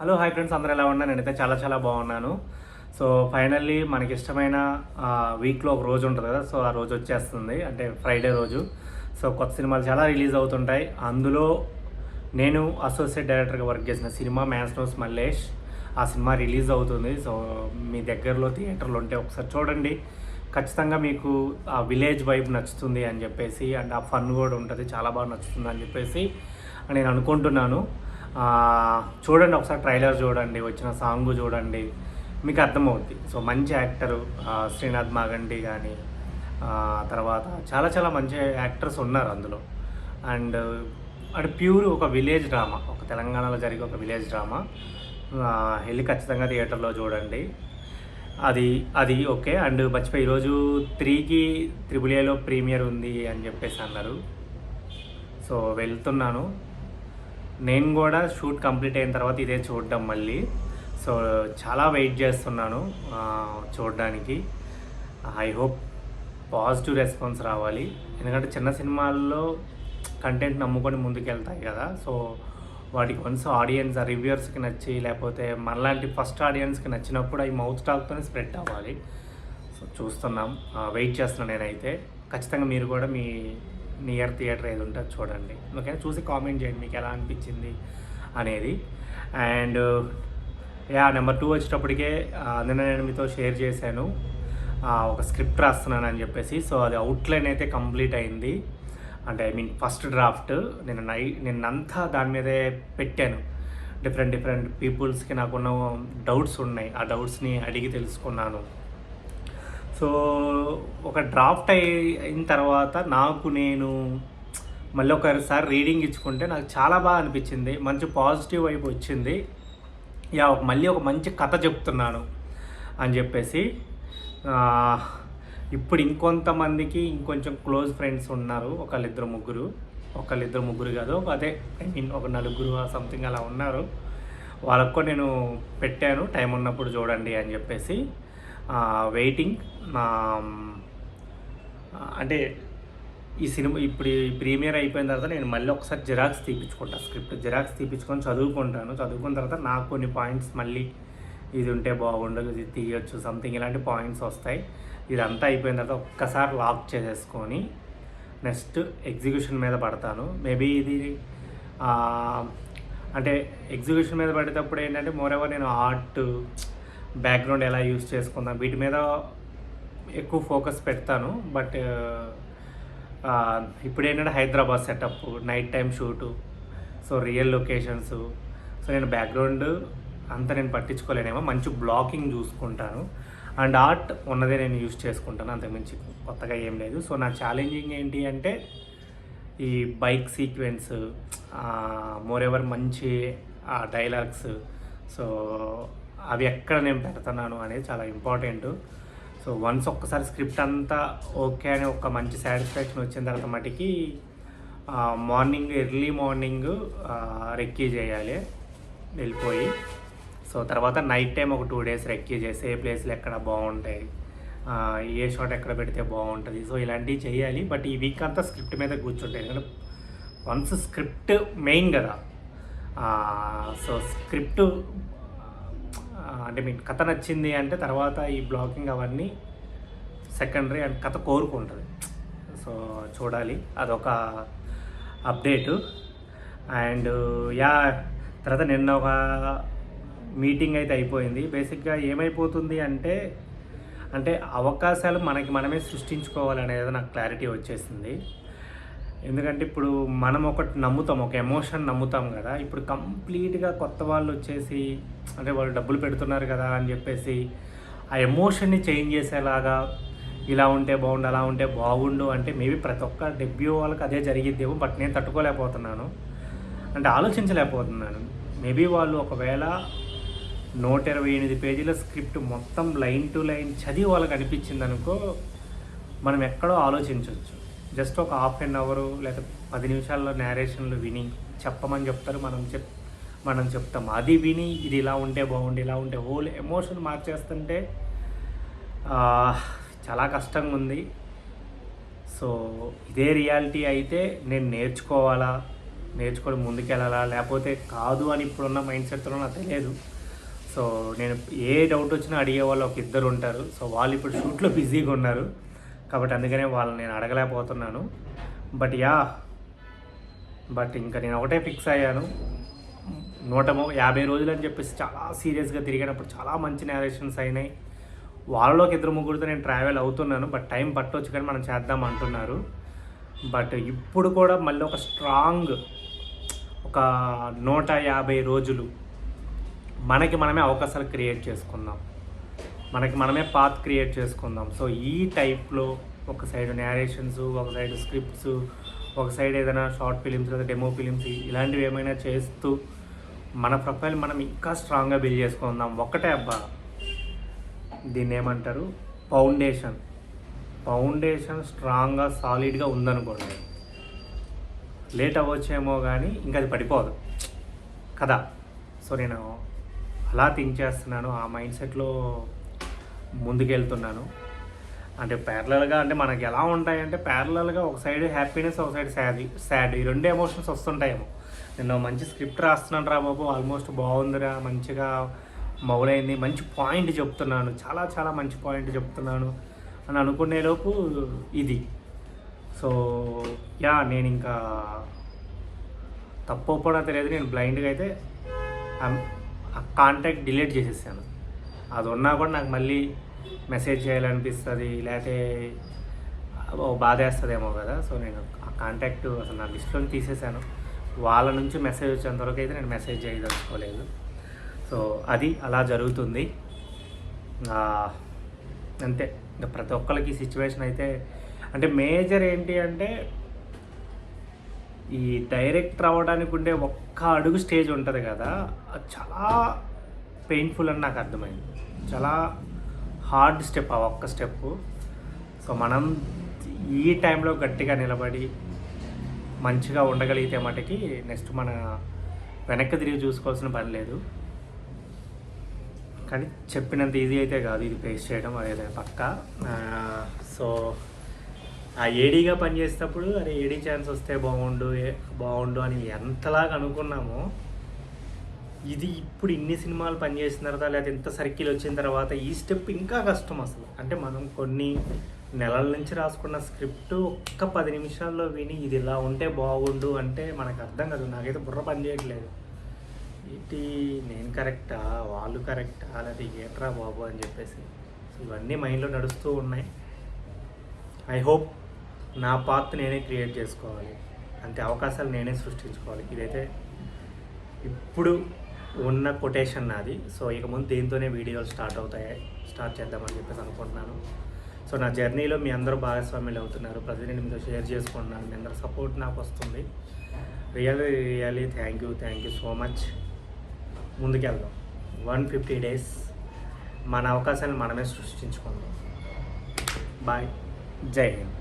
Hello hi friends, అందరూ ఎలా ఉన్నారు? నేనైతే చాలా చాలా బాగున్నాను. సో ఫైనల్లీ మనకి ఇష్టమైన వీక్లో ఒక రోజు ఉంటుంది కదా. సో ఆ రోజు వచ్చేస్తుంది, అంటే ఫ్రైడే రోజు. సో కొత్త సినిమాలు చాలా రిలీజ్ అవుతుంటాయి. అందులో నేను అసోసియేట్ డైరెక్టర్గా వర్క్ చేసిన సినిమా మ్యాన్స్నోస్ మల్లేష్, ఆ సినిమా రిలీజ్ అవుతుంది. సో మీ దగ్గరలో థియేటర్లు ఉంటే ఒకసారి చూడండి. ఖచ్చితంగా మీకు ఆ విలేజ్ వైబ్ నచ్చుతుంది అని చెప్పేసి, అండ్ ఆ ఫన్ కూడా ఉంటుంది, చాలా బాగా నచ్చుతుంది అని చెప్పేసి నేను అనుకుంటున్నాను. చూడండి, ఒకసారి ట్రైలర్ చూడండి, వచ్చిన సాంగ్ చూడండి, మీకు అర్థమవుద్ది. సో మంచి యాక్టరు శ్రీనాథ్ మాగండి కానీ, తర్వాత చాలా చాలా మంచి యాక్టర్స్ ఉన్నారు అందులో. అండ్ అంటే ప్యూర్ ఒక విలేజ్ డ్రామా, ఒక తెలంగాణలో జరిగే ఒక విలేజ్ డ్రామా. వెళ్ళి ఖచ్చితంగా థియేటర్లో చూడండి. అది అది ఓకే. అండ్ మర్చిపోయి ఈరోజు 3కి త్రిబుల్ ఏలో ప్రీమియర్ ఉంది అని చెప్పేసి అన్నారు. సో వెళ్తున్నాను. నేను కూడా షూట్ కంప్లీట్ అయిన తర్వాత ఇదే చూడడం మళ్ళీ. సో చాలా వెయిట్ చేస్తున్నాను చూడడానికి. ఐ హోప్ పాజిటివ్ రెస్పాన్స్ రావాలి. ఎందుకంటే చిన్న సినిమాల్లో కంటెంట్ నమ్ముకొని ముందుకెళ్తాయి కదా. సో వాటికి వన్స్ ఆడియన్స్, ఆ రివ్యూర్స్కి నచ్చి, లేకపోతే మనలాంటి ఫస్ట్ ఆడియన్స్కి నచ్చినప్పుడు అవి మౌత్ టాక్తోనే స్ప్రెడ్ అవ్వాలి. సో చూస్తున్నాం, వెయిట్ చేస్తున్నాను నేనైతే. ఖచ్చితంగా మీరు కూడా మీ నియర్ థియేటర్ ఏది ఉంటే చూడండి. ఓకే, చూసి కామెంట్ చేయండి మీకు ఎలా అనిపించింది అనేది. అండ్ నెంబర్ 2 వచ్చేటప్పటికే నిన్న నేను మీతో షేర్ చేశాను, ఒక స్క్రిప్ట్ రాస్తున్నాను అని చెప్పేసి. సో అది అవుట్లైన్ అయితే కంప్లీట్ అయింది. అంటే ఐ మీన్ ఫస్ట్ డ్రాఫ్ట్ నిన్నంతా దాని మీదే పెట్టాను. డిఫరెంట్ పీపుల్స్కి నాకున్న డౌట్స్ ఉన్నాయి, ఆ డౌట్స్ని అడిగి తెలుసుకున్నాను. సో ఒక డ్రాఫ్ట్ అయిన తర్వాత నేను మళ్ళీ ఒకసారి రీడింగ్ ఇచ్చుకుంటే నాకు చాలా బాగా అనిపించింది. మంచి పాజిటివ్ వైపు వచ్చింది. మళ్ళీ ఒక మంచి కథ చెప్తున్నాను అని చెప్పేసి. ఇప్పుడు ఇంకొంతమందికి ఇంకొంచెం క్లోజ్ ఫ్రెండ్స్ ఉన్నారు, ఒకళ్ళిద్దరు ముగ్గురు కాదు, అదే ఐ మీన్ ఒక నలుగురు సంథింగ్ అలా ఉన్నారు. వాళ్ళకు కూడా నేను పెట్టాను, టైం ఉన్నప్పుడు చూడండి అని చెప్పేసి. వెయిటింగ్. అంటే ఈ సినిమా ఇప్పుడు ప్రీమియర్ అయిపోయిన తర్వాత నేను మళ్ళీ ఒకసారి జిరాక్స్ తీపించుకుంటాను, స్క్రిప్ట్ జిరాక్స్ తీపించుకొని చదువుకున్న తర్వాత నాకు కొన్ని పాయింట్స్ మళ్ళీ ఇది ఉంటే బాగుండదు, ఇది తీయొచ్చు, సంథింగ్ ఇలాంటి పాయింట్స్ వస్తాయి. ఇదంతా అయిపోయిన తర్వాత ఒక్కసారి లాక్ చేసేసుకొని నెక్స్ట్ ఎగ్జిక్యూషన్ మీద పడతాను. మేబీ ఇది అంటే ఎగ్జిక్యూషన్ మీద పడేటప్పుడు ఏంటంటే మోరెవర్ నేను ఆర్ట్ బ్యాక్గ్రౌండ్ ఎలా యూజ్ చేసుకుందాం వీటి మీద ఎక్కువ ఫోకస్ పెడతాను. బట్ ఇప్పుడు ఏంటంటే Hyderabad setup, night time shoot, so real locations. So నేను బ్యాక్గ్రౌండ్ అంతా నేను పట్టించుకోలేనేమో, మంచి బ్లాకింగ్ చూసుకుంటాను. అండ్ ఆర్ట్ ఉన్నదే నేను యూజ్ చేసుకుంటాను, అంతకుమించి కొత్తగా ఏం లేదు. సో నా ఛాలెంజింగ్ ఏంటి అంటే ఈ బైక్ సీక్వెన్స్, మోరెవర్ మంచి డైలాగ్స్. సో అవి ఎక్కడ నేను పెడుతున్నాను అనేది చాలా ఇంపార్టెంట్. సో వన్స్ ఒక్కసారి స్క్రిప్ట్ అంతా ఓకే అని ఒక మంచి సాటిస్ఫాక్షన్ వచ్చిన తర్వాత మటుకి ఎర్లీ మార్నింగ్ రెక్కీ చేయాలి వెళ్ళిపోయి. సో తర్వాత నైట్ టైం ఒక 2 days రెక్కీ చేసి ఏ ప్లేస్లు ఎక్కడ బాగుంటాయి, ఏ షాట్ ఎక్కడ పెడితే బాగుంటుంది, సో ఇలాంటివి చేయాలి. బట్ ఈ వీక్ అంతా స్క్రిప్ట్ మీద కూర్చుంటాయి, ఎందుకంటే వన్స్ స్క్రిప్ట్ మెయిన్ కదా. సో స్క్రిప్ట్ అంటే మీకు కథ నచ్చింది అంటే తర్వాత ఈ బ్లాకింగ్ అవన్నీ సెకండరీ, అండ్ కథ కోరుకుంటుంది. సో చూడాలి, అదొక అప్డేటు. అండ్ తర్వాత నిన్న ఒక మీటింగ్ అయితే అయిపోయింది. బేసిక్గా ఏమైపోతుంది అంటే అవకాశాలు మనమే సృష్టించుకోవాలనేది నాకు క్లారిటీ వచ్చేసింది. ఎందుకంటే ఇప్పుడు మనం ఒకటి నమ్ముతాం, ఒక ఎమోషన్ నమ్ముతాం కదా. ఇప్పుడు కంప్లీట్గా కొత్త వాళ్ళు వచ్చేసి, అంటే వాళ్ళు డబ్బులు పెడుతున్నారు కదా అని చెప్పేసి ఆ ఎమోషన్ని చేంజ్ చేసేలాగా ఇలా ఉంటే బాగుండు, అలా ఉంటే బాగుండు అంటే మేబీ ప్రతి ఒక్క డెబ్యూ వాళ్ళకి అదే జరిగిద్దేమో. బట్ నేను తట్టుకోలేకపోతున్నాను, అంటే ఆలోచించలేకపోతున్నాను. మేబీ వాళ్ళు ఒకవేళ 128 పేజీల స్క్రిప్ట్ మొత్తం లైన్ టు లైన్ చదివి వాళ్ళకి అనిపించింది అనుకో, మనం ఎక్కడో ఆలోచించవచ్చు. జస్ట్ ఒక ½ an hour లేదా 10 నిమిషాల్లో నేరేషన్లు విని చెప్పమని చెప్తారు, మనం చెప్తాం. అది విని ఇది ఇలా ఉంటే బాగుండు, ఇలా ఉంటే హోల్ ఎమోషన్ మార్చేస్తుంటే చాలా కష్టంగా ఉంది. సో ఇదే రియాలిటీ అయితే నేను నేర్చుకోవాలా, నేర్చుకొని ముందుకెళ్ళాలా లేకపోతే కాదు అని ఇప్పుడున్న మైండ్ సెట్తో నాకు తెలియదు. సో నేను ఏ డౌట్ వచ్చినా అడిగే వాళ్ళు ఒక ఇద్దరు ఉంటారు. సో వాళ్ళు ఇప్పుడు షూట్లో బిజీగా ఉన్నారు కాబట్టి అందుకనే వాళ్ళని నేను అడగలేకపోతున్నాను. బట్ ఇంకా నేను ఒకటే ఫిక్స్ అయ్యాను, 150 రోజులు అని చెప్పేసి చాలా సీరియస్గా తిరిగినప్పుడు చాలా మంచి నేరేషన్స్ అయినాయి. వాళ్ళలోకి 2-3తో నేను ట్రావెల్ అవుతున్నాను. బట్ టైం పట్టవచ్చు కానీ మనం చేద్దాం అంటున్నారు. బట్ ఇప్పుడు కూడా మళ్ళీ ఒక స్ట్రాంగ్ ఒక 150 రోజులు మనకి మనమే అవకాశాలు క్రియేట్ చేసుకుందాం, మనకి మనమే పాత్ క్రియేట్ చేసుకుందాం. సో ఈ టైప్లో ఒక సైడ్ నేరేషన్స్, ఒక సైడ్ స్క్రిప్ట్స్, ఒక సైడ్ ఏదైనా షార్ట్ ఫిలిమ్స్ లేదా డెమో ఫిలిమ్స్ ఇలాంటివి ఏమైనా చేస్తూ మన ప్రొఫైల్ మనం ఇంకా స్ట్రాంగ్గా బిల్డ్ చేసుకుందాం. ఒక్కటే అబ్బా, దీన్ని ఏమంటారు, ఫౌండేషన్ స్ట్రాంగ్గా సాలిడ్గా ఉందనుకోండి, లేట్ అవ్వచ్చేమో కానీ ఇంకా అది పడిపోదు కదా. సో నేను అలా థింక్ చేస్తున్నాను, ఆ మైండ్ సెట్లో ముందుకెళ్తున్నాను. అంటే ప్యారలల్గా అంటే మనకి ఎలా ఉంటాయంటే ప్యారలల్గా ఒక సైడ్ హ్యాపీనెస్, ఒక సైడ్ సాడ్ ఈ 2 ఎమోషన్స్ వస్తుంటాయేమో. నేను మంచి స్క్రిప్ట్ రాస్తున్నాను రా బాబు, ఆల్మోస్ట్ బాగుందిరా, మంచిగా మొదలైంది, మంచి పాయింట్ చెప్తున్నాను, చాలా చాలా మంచి పాయింట్ చెప్తున్నాను అని అనుకునేలోపు ఇది. సో నేను ఇంకా తప్పు కూడా తెలియదు, నేను బ్లైండ్గా అయితే ఆ కాంటాక్ట్ డిలీట్ చేసేసాను. అది ఉన్నా కూడా నాకు మళ్ళీ మెసేజ్ చేయాలనిపిస్తుంది, లేకపోతే బాధేస్తుందేమో కదా. సో నేను ఆ కాంటాక్ట్ అసలు నా లిస్ట్లో తీసేసాను. వాళ్ళ నుంచి మెసేజ్ వచ్చేంతవరకు అయితే నేను మెసేజ్ చేయదలుచుకోలేదు. సో అది అలా జరుగుతుంది అంతే. ఇంకా ప్రతి ఒక్కరికి సిచ్యువేషన్ అయితే అంటే మేజర్ ఏంటి అంటే ఈ డైరెక్టర్ అవ్వడానికి ఉండే ఒక్క అడుగు స్టేజ్ ఉంటుంది కదా, అది చాలా పెయిన్ఫుల్ అని నాకు అర్థమైంది. చాలా హార్డ్ స్టెప్ ఆ ఒక్క స్టెప్. సో మనం ఈ టైంలో గట్టిగా నిలబడి మంచిగా ఉండగలిగితే మటుకి నెక్స్ట్ మన వెనక్కి తిరిగి చూసుకోవాల్సిన పని లేదు. కానీ చెప్పినంత ఈజీ అయితే కాదు ఇది ఫేస్ చేయడం, అదే పక్క. సో ఆ ఏడీగా పనిచేసేటప్పుడు అరే ఏడీ ఛాన్స్ వస్తే బాగుండు అని ఎంతలాగా అనుకున్నామో, ఇది ఇప్పుడు ఇన్ని సినిమాలు పనిచేసిన తర్వాత లేదా ఇంత సర్కిల్ వచ్చిన తర్వాత ఈ స్టెప్ ఇంకా కష్టం అసలు. అంటే మనం కొన్ని నెలల నుంచి రాసుకున్న స్క్రిప్ట్ ఒక్క 10 నిమిషాల్లో విని ఇది ఇలా ఉంటే బాగుండు అంటే మనకు అర్థం కాదు. నాకైతే బుర్ర పని చేయట్లేదు, ఏంటి నేను కరెక్టా, వాళ్ళు కరెక్టా, లేదా ఏట్రా బాబు అని చెప్పేసి ఇవన్నీ మైండ్లో నడుస్తూ ఉన్నాయి. ఐ హోప్ నా పాత్ నేనే క్రియేట్ చేసుకోవాలి, అంతే అవకాశాలు నేనే సృష్టించుకోవాలి. ఇదైతే ఇప్పుడు ఉన్న కొటేషన్ నాది. సో ఇక ముందు దీంతోనే వీడియోలు స్టార్ట్ చేద్దామని చెప్పేసి అనుకుంటున్నాను. సో నా జర్నీలో మీ అందరూ భాగస్వామ్యులు అవుతున్నారు, ప్రతి నేను మీతో షేర్ చేసుకుంటున్నాను, మీ అందరూ సపోర్ట్ నాకు వస్తుంది. Really thank you so much. ముందుకెళ్దాం, 150 days మన అవకాశాలను మనమే సృష్టించుకుందాం. బాయ్, జై హింద్.